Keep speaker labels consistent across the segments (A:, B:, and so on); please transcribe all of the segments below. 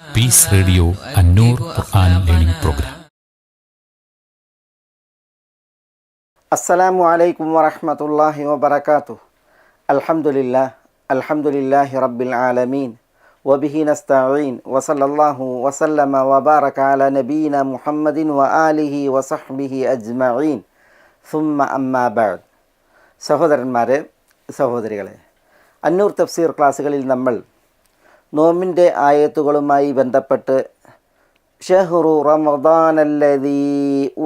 A: Piece radio അന്നൂർ ഖുർആൻ learning programme.
B: അസ്സലാമു അലൈക്കും വറഹ്മത്തുള്ളാഹി വബറകാതുഹു. അൽഹംദുലില്ലാഹി റബ്ബിൽ ആലമീൻ വബിഹി നസ്തഈൻ വസല്ലല്ലാഹു വസല്ലമ വബാറക അലാ നബീന മുഹമ്മദിൻ വആലിഹി വസഹ്ബിഹി അജ്മഈൻ. സുമ്മ അമ്മാ ബഅദ്. സഹോദരന്മാരെ, സഹോദരികളെ, അന്നൂർ തഫ്സീർ ക്ലാസ്സുകളിൽ നമ്മൾ നോമ്പിൻ്റെ ആയത്തുകളുമായി ബന്ധപ്പെട്ട് ഷഹ്റു റമദാനല്ലദീ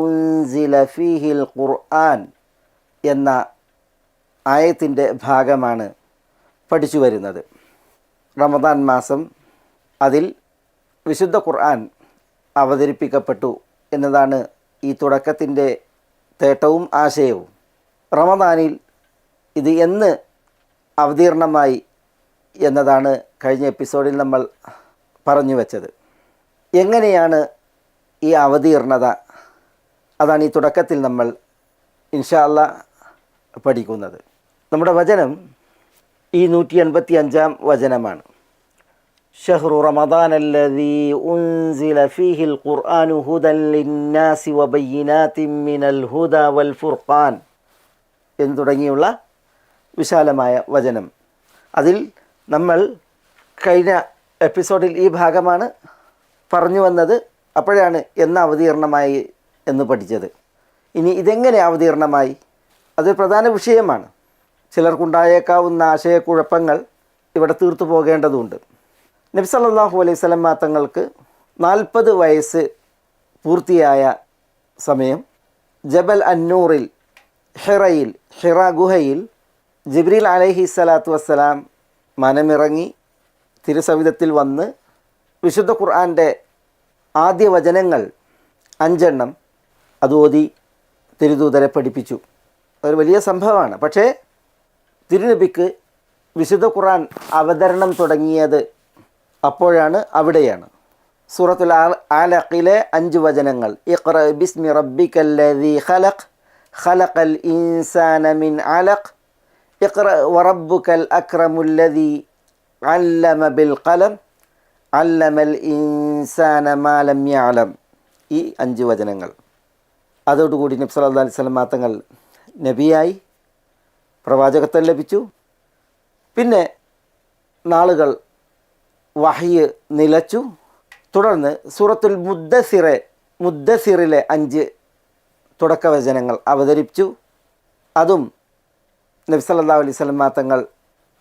B: ഉൻസില ഫീഹിൽ ഖുർആൻ എന്ന ആയത്തിൻ്റെ ഭാഗമാണ് പഠിച്ചു വരുന്നത്. റമദാൻ മാസം, അതിൽ വിശുദ്ധ ഖുർആൻ അവതരിപ്പിക്കപ്പെട്ടു എന്നതാണ് ഈ തുടക്കത്തിൻ്റെ തേട്ടവും ആശയവും. റമദാനിൽ ഇത് എന്ന് അവതീർണമായി എന്നതാണ് കഴിഞ്ഞ എപ്പിസോഡിൽ നമ്മൾ പറഞ്ഞു വച്ചത്. എങ്ങനെയാണ് ഈ അവതീർണത, അതാണ് ഈ തുടക്കത്തിൽ നമ്മൾ ഇൻഷാ അല്ലാഹ് പഠിക്കുന്നത്. നമ്മുടെ വചനം ഈ 185-ാം വചനമാണ്. ഷഹ്റു റമദാനല്ലദീ ഉൻസില ഫീഹിൽ ഖുർആനു ഹുദൻ ലിന്നാസി വബയ്യിനാത്തിൻ മിനൽ ഹുദാ വൽ ഫുർഖാൻ എന്ന് തുടങ്ങിയുള്ള വിശാലമായ വചനം. അതിൽ നമ്മൾ കഴിഞ്ഞ എപ്പിസോഡിൽ ഈ ഭാഗമാണ് പറഞ്ഞു വന്നത്. അപ്പോഴാണ് എന്ന് അവതീർണമായി എന്ന് പഠിച്ചത്. ഇനി ഇതെങ്ങനെ അവതീർണമായി, അതൊരു പ്രധാന വിഷയമാണ്. ചിലർക്കുണ്ടായേക്കാവുന്ന ആശയക്കുഴപ്പങ്ങൾ ഇവിടെ തീർത്തു പോകേണ്ടതുണ്ട്. നബി സല്ലല്ലാഹു അലൈഹി വസല്ലം തങ്ങൾക്ക് 40 വയസ്സ് പൂർത്തിയായ സമയം ജബൽ അന്നൂറിൽ, ഹിറ ഗുഹയിൽ ജിബ്രീൽ അലൈഹി സ്വലാത്തു വസ്സലാം മനമിറങ്ങി തിരുസവിധത്തിൽ വന്ന് വിശുദ്ധ ഖുർആൻ്റെ ആദ്യ വചനങ്ങൾ 5 എണ്ണം അത് ഓതി തിരുദൂതരെ പഠിപ്പിച്ചു. അതൊരു വലിയ സംഭവമാണ്. പക്ഷേ തിരുനബിക്ക് വിശുദ്ധ ഖുർആൻ അവതരണം തുടങ്ങിയത് അപ്പോഴാണ്, അവിടെയാണ്. സൂറത്തുൽ അലഖിലെ 5 വചനങ്ങൾ. ഇഖ്റ ബിസ്മി റബ്ബിക്കല്ലദീ ഖലഖ് ഖലഖൽ ഇൻസാന മിൻ അലഖ് ഇഖ്റ വറബ്ബുക്കൽ അക്രമുല്ലദീ അല്ലമ ബിൽ ഖലം അല്ലമൽ ഇൻസാന മാ ലം യഅലം. ഈ 5 വചനങ്ങൾ. അതോടുകൂടി നബി സല്ലല്ലാഹു അലൈഹി വസല്ലം തങ്ങൾ നബിയായി, പ്രവാചകത്വം ലഭിച്ചു. പിന്നെ നാളുകൾ വഹ്യ് നിലച്ചു. തുടർന്ന് സൂറത്തുൽ മുദ്ദസിറിലെ 5 തുടക്കവചനങ്ങൾ അവതരിപ്പിച്ചു. അതും നബി സല്ലല്ലാഹു അലൈഹി വസല്ലം തങ്ങൾ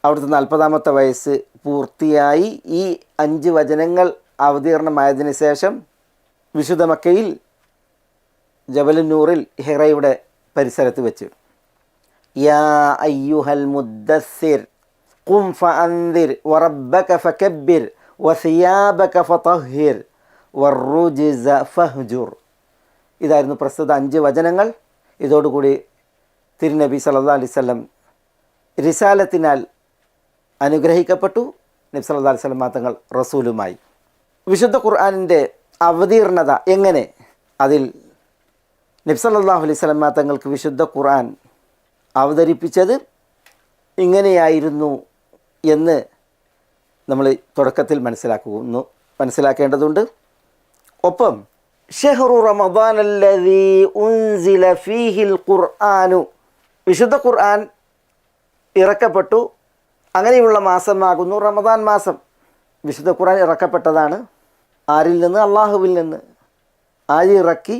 B: അവിടുത്തെ 40-ാമത്തെ വയസ്സ് പൂർത്തിയായി. ഈ 5 വചനങ്ങൾ അവതീർണമായതിനു ശേഷം വിശുദ്ധ മക്കയിൽ ജബലുന്നൂറിൽ ഹിറയുടെ പരിസരത്ത് വെച്ച് യാ അയ്യുഹൽ മുദ്ദസ്സിർ ഖും ഫഅൻദിർ വറബ്ബക ഫകബ്ബിർ വസിയാബക ഫതഹിർ വറുജ്സ ഫഹ്ജുർ. ഇതായിരുന്നു പ്രസ്തുത 5 വചനങ്ങൾ. ഇതോടുകൂടി തിരുനബി സല്ലല്ലാഹു അലൈഹി വസല്ലം റിസാലത്തിനാൽ അനുഗ്രഹിക്കപ്പെട്ടു. നബി സല്ലല്ലാഹു അലൈഹി വസല്ലം തങ്ങൾ റസൂലുമായി. വിശുദ്ധ ഖുർആനിൻ്റെ അവതീർണത എങ്ങനെ, അതിൽ നബി സല്ലല്ലാഹു അലൈഹി വസല്ലം തങ്ങൾക്ക് വിശുദ്ധ ഖുർആൻ അവതരിപ്പിച്ചത് ഇങ്ങനെയായിരുന്നു എന്ന് നമ്മൾ തുടക്കത്തിൽ മനസ്സിലാക്കേണ്ടതുണ്ട്. ഒപ്പം ഷഹ്റു റമദാനല്ലദീ ഉൻസില ഫീഹിൽ ഖുർആനു, വിശുദ്ധ ഖുർആൻ ഇറക്കപ്പെട്ടു, അങ്ങനെയുള്ള മാസമാകുന്നു റമദാൻ മാസം. വിശുദ്ധ ഖുർആൻ ഇറക്കപ്പെട്ടതാണ് ആരിൽ നിന്ന്? അള്ളാഹുവിൽ നിന്ന്. ആര് ഇറക്കി?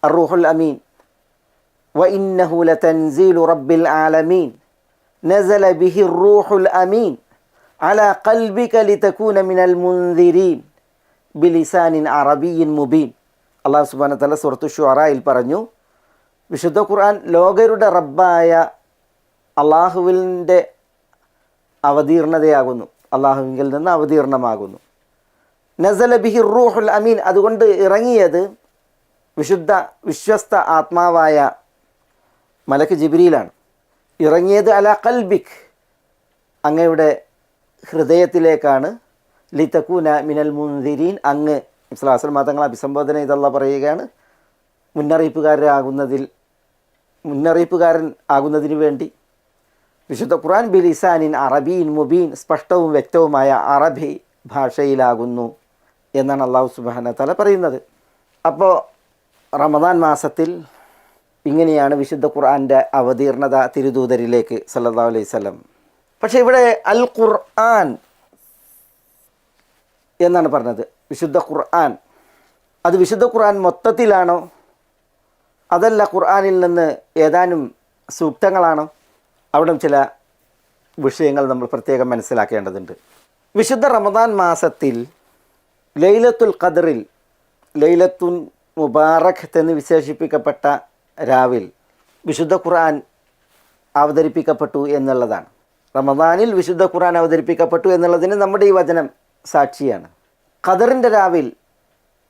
B: അർറൂഹുൽ അമീൻ. വ ഇന്നഹു ലതൻസീലു റബ്ബിൽ ആലമീൻ നസല ബിഹി റൂഹുൽ അമീൻ അലാ ഖൽബിക ലിതകൂന മിനൽ മുൻദിരീൻ ബിലിസാനിൻ അറബിയ്യിൻ മുബീൻ. അല്ലാഹു സുബ്ഹാനഹു വ തആല സൂറത്തു ശുഅറയിൽ പറഞ്ഞു, വിശുദ്ധ ഖുർആൻ ലോകരുടെ റബ്ബായ അള്ളാഹുവിൻ്റെ അവതീർണതയാകുന്നു, അള്ളാഹുവിൽ നിന്ന് അവതീർണമാകുന്നു. നസല ബിഹി റൂഹുൽ അമീൻ, അതുകൊണ്ട് ഇറങ്ങിയത് വിശ്വസ്ത ആത്മാവായ മലക്ക് ജിബ്രീലാണ്. ഇറങ്ങിയത് അലാ ഖൽബിക്, അങ്ങയുടെ ഹൃദയത്തിലേക്കാണ്. ലിതകൂന മിനൽ മുൻദിരീൻ, അങ്ങ് സ്വല്ലല്ലാഹു അലൈഹി വസല്ലം തങ്ങളെ അഭിസംബോധന ചെയ്തല്ല പറയുകയാണ്, മുന്നറിയിപ്പുകാരൻ ആകുന്നതിന് വേണ്ടി വിശുദ്ധ ഖുർആൻ ബിലിസാനിൻ അറബിയിൻ മുബീൻ, സ്പഷ്ടവും വ്യക്തവുമായ അറബി ഭാഷയിലാകുന്നു എന്നാണ് അള്ളാഹു സുബ്ഹാനഹു വ തആല പറയുന്നത്. അപ്പോൾ റമദാൻ മാസത്തിൽ ഇങ്ങനെയാണ് വിശുദ്ധ ഖുർആൻ്റെ അവതീർണത തിരുദൂതരിലേക്ക് സല്ലല്ലാഹു അലൈഹി വസല്ലം. പക്ഷേ ഇവിടെ അൽ ഖുർആൻ എന്നാണ് പറഞ്ഞത്, വിശുദ്ധ ഖുർആൻ. അത് വിശുദ്ധ ഖുർആൻ മൊത്തത്തിലാണോ, അതല്ല ഖുർആനിൽ നിന്ന് ഏതാനും സൂക്തങ്ങളാണോ? അവിടെ ചില വിഷയങ്ങൾ നമ്മൾ പ്രത്യേകം മനസ്സിലാക്കേണ്ടതുണ്ട്. വിശുദ്ധ റമദാൻ മാസത്തിൽ ലൈലത്തുൽ ഖദ്റിൽ, ലൈലത്തുൻ മുബാറക് എന്ന് വിശേഷിപ്പിക്കപ്പെട്ട രാവിൽ വിശുദ്ധ ഖുർആൻ അവതരിപ്പിക്കപ്പെട്ടു എന്നുള്ളതാണ്. റമദാനിൽ വിശുദ്ധ ഖുർആൻ അവതരിപ്പിക്കപ്പെട്ടു എന്നുള്ളതിന് നമ്മുടെ ഈ വചനം സാക്ഷിയാണ്. ഖദറിൻ്റെ രാവിൽ,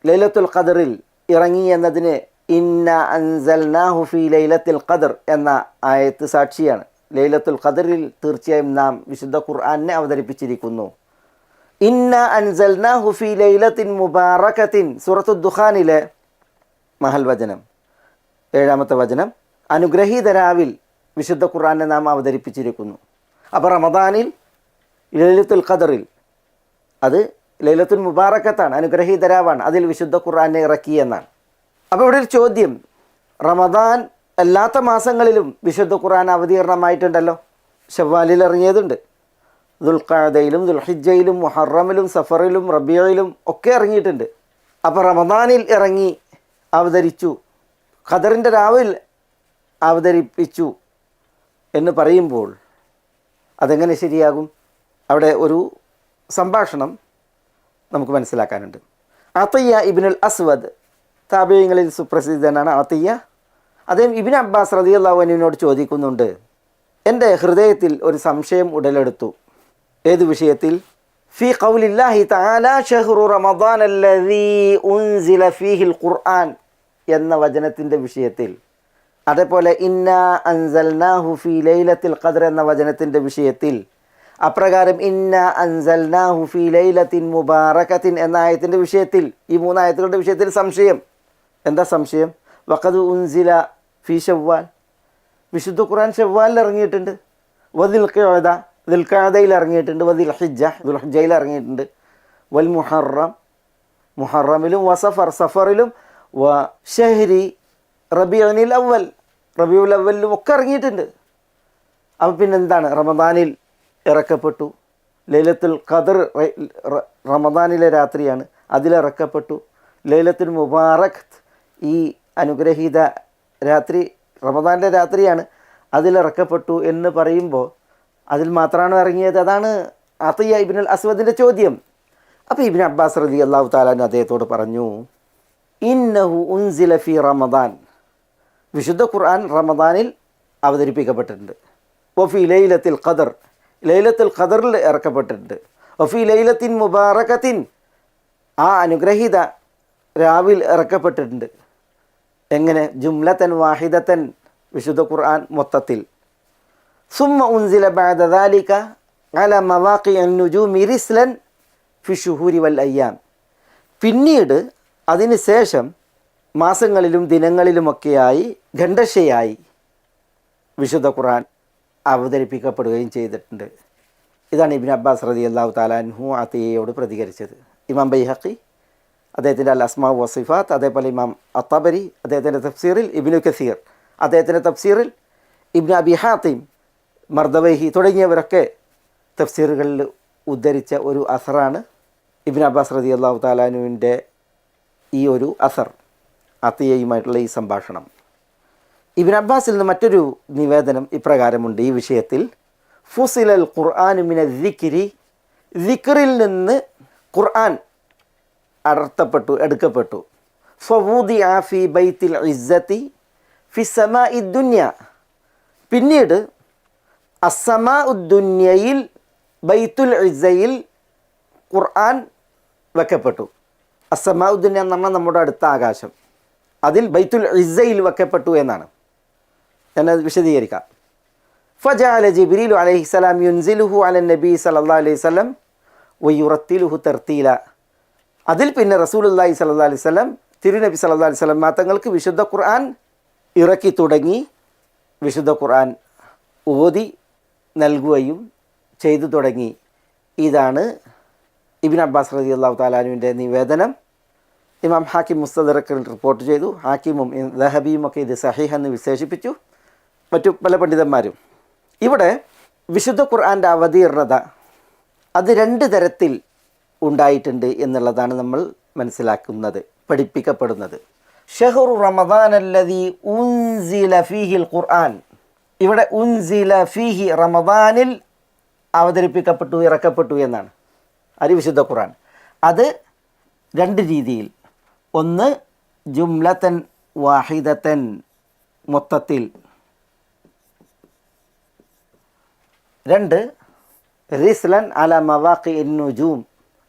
B: ലൈലത്തുൽ ഖദ്റിൽ ഇറങ്ങി എന്നതിന് ഇന്ന അൻസൽനാഹു ഫീ ലൈലത്തുൽ ഖദ്ർ എന്ന ആയത്ത് സാക്ഷിയാണ്. ലൈലത്തുൽ ഖദ്റിൽ തീർച്ചയായും നാം വിശുദ്ധ ഖുർആനെ അവതരിപ്പിച്ചിരിക്കുന്നു. ഇന്ന അൻസൽനാഹു ഫീ ലൈലത്തിൻ മുബാറകത്തിൻ, സൂറത്തു ദുഖാനിലെ മഹൽ വചനം, 7-ാമത്തെ വചനം. അനുഗ്രഹീത രാവിൽ വിശുദ്ധ ഖുർആനെ നാം അവതരിപ്പിച്ചിരിക്കുന്നു. അപ്പോൾ റമദാനിൽ ലൈലത്തുൽ ഖദ്റിൽ, അത് ലൈലത്തുൽ മുബാറക്കത്താണ്, അനുഗ്രഹീത രാവാണ്, അതിൽ വിശുദ്ധ ഖുർആനെ ഇറക്കി എന്നാണ്. അപ്പോൾ ഇവിടെ ഒരു ചോദ്യം, റമദാൻ അല്ലാത്ത മാസങ്ങളിലും വിശുദ്ധ ഖുർആൻ അവതീർണമായിട്ടുണ്ടല്ലോ. ശവ്വാലിൽ ഇറങ്ങിയതുണ്ട്, ദുൽഖഅദയിലും ദുൽഹിജ്ജയിലും മുഹറമിലും സഫറിലും റബീഇലും ഒക്കെ ഇറങ്ങിയിട്ടുണ്ട്. അപ്പോൾ റമദാനിൽ ഇറങ്ങി അവതരിച്ചു, ഖദറിൻ്റെ രാവിൽ അവതരിപ്പിച്ചു എന്ന് പറയുമ്പോൾ അതെങ്ങനെ ശരിയാകും? അവിടെ ഒരു സംഭാഷണം നമുക്ക് മനസ്സിലാക്കാനുണ്ട്. അത്തിയ ഇബ്നുൽ അസ്വദ്, താബിഈങ്ങളിൽ സുപ്രസിദ്ധനാണ് അത്തിയ. അദ്ദേഹം ഇബ്നു അബ്ബാസ് റളിയല്ലാഹു അൻഹുവിനോട് ചോദിക്കുന്നുണ്ട്, എൻ്റെ ഹൃദയത്തിൽ ഒരു സംശയം ഉടലെടുത്തു. ഏത് വിഷയത്തിൽ? ഫീ ഖൗലില്ലാഹി തആല ശഹ്റു റമദാൻ അല്ലദീ ഉൻസില ഫീഹിൽ ഖുർആൻ എന്ന വചനത്തിൻ്റെ വിഷയത്തിൽ, അതേപോലെ ഇന്നാ അൻസൽനാഹു ഫീ ലൈലത്തിൽ ഖദ്ർ എന്ന വചനത്തിൻ്റെ വിഷയത്തിൽ, അപ്രകാരം ഇന്നാ അൻസൽനാഹു ഫീ ലൈലത്തിൻ മുബാറകത്തിൻ എന്ന ആയത്തിൻ്റെ വിഷയത്തിൽ, ഈ 3 ആയത്തുകളുടെ വിഷയത്തിൽ സംശയം. എന്താ സംശയം? വഖദ് ഉൻസില ഫീ ശവ്വാൽ, വിശുദ്ധ ഖുർആൻ ശവ്വാലിൽ ഇറങ്ങിയിട്ടുണ്ട്. വദിൽ ഖഅദ, ദുൽഖഅദയിൽ ഇറങ്ങിയിട്ടുണ്ട്. വദിൽ ഹിജ്ജ, ദുൽഹിജ്ജയിൽ ഇറങ്ങിയിട്ടുണ്ട്. വൽ മുഹറം, മുഹറമിലും. വസഫർ, സഫറിലും. വ ഷഹ്രി റബീഉൽ അവ്വൽ, റബീഉൽ അവ്വലിലും ഒക്കെ ഇറങ്ങിയിട്ടുണ്ട്. അപ്പോൾ പിന്നെന്താണ്? റമദാനിൽ ഇറക്കപ്പെട്ടു. ലൈലത്തുൽ ഖദ്ർ റമദാനിലെ രാത്രിയാണ്, അതിലിറക്കപ്പെട്ടു. ലൈലത്തുൽ മുബാറക്, ഈ അനുഗ്രഹീത രാത്രി റമദാൻ്റെ രാത്രിയാണ്, അതിലിറക്കപ്പെട്ടു എന്ന് പറയുമ്പോൾ അതിൽ മാത്രമാണോ ഇറങ്ങിയത്? അതാണ് അത്തിയ ഇബ്നുൽ അസ്വദിൻ്റെ ചോദ്യം. അപ്പോൾ ഇബ്നു അബ്ബാസ് റളിയല്ലാഹു തആല അൻഹു അദ്ദേഹത്തോട് പറഞ്ഞു, ഇന്നഹു ഉൻസില ഫീ റമദാൻ, വിശുദ്ധ ഖുർആൻ റമദാനിൽ അവതരിപ്പിക്കപ്പെട്ടിട്ടുണ്ട്. വഫീ ലൈലത്തുൽ ഖദ്ർ, ലൈലത്തുൽ ഖദ്റിൽ ഇറക്കപ്പെട്ടിട്ടുണ്ട്. വഫീ ലൈലത്തിൻ മുബാറകത്തിൻ, ആ അനുഗ്രഹീത രാവിൽ ഇറക്കപ്പെട്ടിട്ടുണ്ട്. എങ്ങനെ? ജുംലത്തൻ വാഹിദത്തൻ, വിശുദ്ധ ഖുർആൻ മൊത്തത്തിൽ. സുമ്മ ഉൻസില ബഅദ ദാലിക അല മവാഖിഅൻ നുജൂമി റിസ്ലൻ ഫി ശുഹൂരി വൽ അയ്യാം, പിന്നീട് അതിന് ശേഷം മാസങ്ങളിലും ദിനങ്ങളിലുമൊക്കെയായി ഖണ്ഡശയായി വിശുദ്ധ ഖുർആൻ അവതരിപ്പിക്കപ്പെടുകയും ചെയ്തിട്ടുണ്ട്. ഇതാണ് ഇബ്നു അബ്ബാസ് റളിയല്ലാഹു തആല അൻഹു അത്തിയയോട് പ്രതികരിച്ചത്. ഇമാം ബൈഹഖി അദ്ദേഹത്തിൻ്റെ അൽ അസ്മാ വസിഫാത്ത്, അതേപോലെ ഇമാം അത്തബരി അദ്ദേഹത്തിൻ്റെ തഫ്സീറിൽ, ഇബ്നു കസീർ അദ്ദേഹത്തിൻ്റെ തഫ്സീറിൽ, ഇബ്നു അബി ഹാത്തിം, മർദവൈഹി തുടങ്ങിയവരൊക്കെ തഫ്സീറുകളിൽ ഉദ്ധരിച്ച ഒരു അസറാണ് ഇബ്നു അബ്ബാസ് റളിയല്ലാഹു തആല അൻഹുവിൻ്റെ ഈ ഒരു അസർ, അത്തിയയുമായിട്ടുള്ള ഈ സംഭാഷണം. ഇബ്നു അബ്ബാസിൽ നിന്ന് മറ്റൊരു നിവേദനം ഇപ്രകാരമുണ്ട് ഈ വിഷയത്തിൽ. ഫുസിലൽ ഖുർആനു മിന ദിക്രി, ദിക്റിൽ നിന്ന് ഖുർആൻ അടർത്തപ്പെട്ടു, എടുക്കപ്പെട്ടു. ഫവൂദിഅ ഫീ ബൈത്തിൽ ഇസ്സത്തി ഫി സമാഇ ദുനിയ, പിന്നീട് അസ്സമാ ഉദ്ദുന്യയിൽ ബൈത്തുൽ ഇസ്സയിൽ ഖുർആൻ വെക്കപ്പെട്ടു. അസ്സമാ ഉദ്ദുന്യ എന്ന് പറഞ്ഞാൽ നമ്മുടെ അടുത്ത ആകാശം, അതിൽ ബൈത്തുൽ ഇസ്സയിൽ വെക്കപ്പെട്ടു എന്നാണ്. ഞാനത് വിശദീകരിക്കാം. ഫജഅല ജിബ്രീലു അലൈഹിസ്സലാം യുൻസിലുഹു അലൻ നബി സല്ലല്ലാഹു അലൈഹി വസല്ലം വയുറത്തിലുഹു തർത്തീല, അതിൽ പിന്നെ റസൂലുള്ളാഹി സ്വല്ലല്ലാഹു അലൈഹി വസല്ലം, തിരുനബി സല്ലല്ലാഹു അലൈഹി വസല്ലം തങ്ങൾക്ക് വിശുദ്ധ ഖുർആൻ ഇറക്കി തുടങ്ങി, വിശുദ്ധ ഖുർആൻ ഓതി നൽകുകയും ചെയ്തു തുടങ്ങി. ഇതാണ് ഇബ്നു അബ്ബാസ് റളിയല്ലാഹു തആല അൻഹുവിൻ്റെ നിവേദനം ഇമാം ഹാക്കിം മുസ്തദറക്കിൽ റിപ്പോർട്ട് ചെയ്തു. ഹാക്കിമും ദഹബിയും ഒക്കെ ഇത് സഹീഹ് എന്ന് വിശേഷിപ്പിച്ചു, മറ്റു പല പണ്ഡിതന്മാരും. ഇവിടെ വിശുദ്ധ ഖുർആൻ്റെ അവതീർണത അത് രണ്ട് തരത്തിൽ ഉണ്ടായിട്ടുണ്ട് എന്നുള്ളതാണ് നമ്മൾ മനസ്സിലാക്കുന്നത്, പഠിപ്പിക്കപ്പെടുന്നത്. ഷഹ്റു റമദാൻ അല്ലദീ ഉൻസില ഫീഹിൽ ഖുർആൻ, ഇവിടെ ഉൻസില ഫീഹി റമദാനിൽ അവതരിപ്പിക്കപ്പെട്ടു, ഇറക്കപ്പെട്ടു എന്നാണ് വിശുദ്ധ ഖുർആൻ. അത് രണ്ട് രീതിയിൽ, ഒന്ന് ജുംലത്തൻ വാഹിദത്തൻ മൊത്തത്തിൽ, രണ്ട് റിസ്ലൻ അല മവാഖി നുജൂം